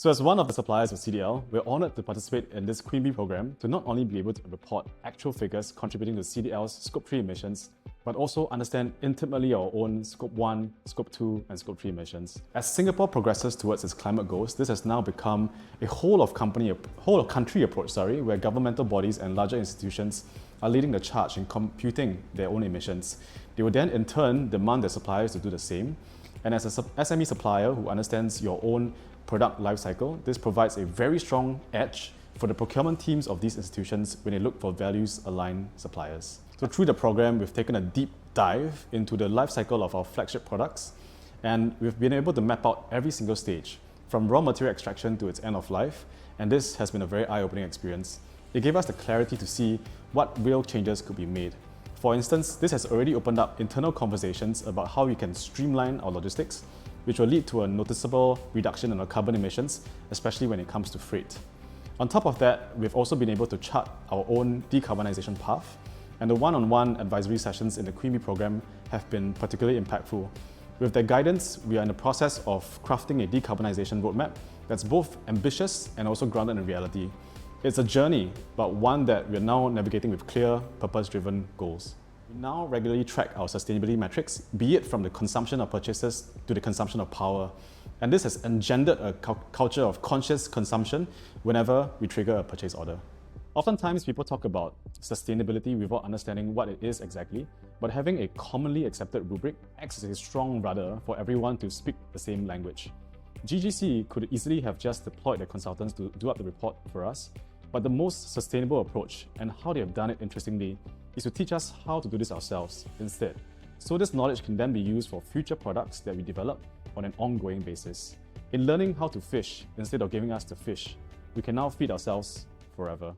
So as one of the suppliers of CDL, we're honoured to participate in this Queen Bee program to not only be able to report actual figures contributing to CDL's Scope 3 emissions, but also understand intimately our own Scope 1, Scope 2 and Scope 3 emissions. As Singapore progresses towards its climate goals, this has now become a whole of country approach, where governmental bodies and larger institutions are leading the charge in computing their own emissions. They will then in turn demand their suppliers to do the same. And as a SME supplier who understands your own product lifecycle, this provides a very strong edge for the procurement teams of these institutions when they look for values-aligned suppliers. So through the program, we've taken a deep dive into the lifecycle of our flagship products, and we've been able to map out every single stage, from raw material extraction to its end of life, and this has been a very eye-opening experience. It gave us the clarity to see what real changes could be made. For instance, this has already opened up internal conversations about how we can streamline our logistics, which will lead to a noticeable reduction in our carbon emissions, especially when it comes to freight. On top of that, we've also been able to chart our own decarbonisation path, and the one-on-one advisory sessions in the Queen Bee program have been particularly impactful. With their guidance, we are in the process of crafting a decarbonisation roadmap that's both ambitious and also grounded in reality. It's a journey, but one that we're now navigating with clear, purpose-driven goals. We now regularly track our sustainability metrics, be it from the consumption of purchases to the consumption of power. And this has engendered a culture of conscious consumption whenever we trigger a purchase order. Oftentimes, people talk about sustainability without understanding what it is exactly, but having a commonly accepted rubric acts as a strong rudder for everyone to speak the same language. GGC could easily have just deployed their consultants to do up the report for us, but the most sustainable approach, and how they have done it interestingly, is to teach us how to do this ourselves instead. So this knowledge can then be used for future products that we develop on an ongoing basis. In learning how to fish instead of giving us the fish, we can now feed ourselves forever.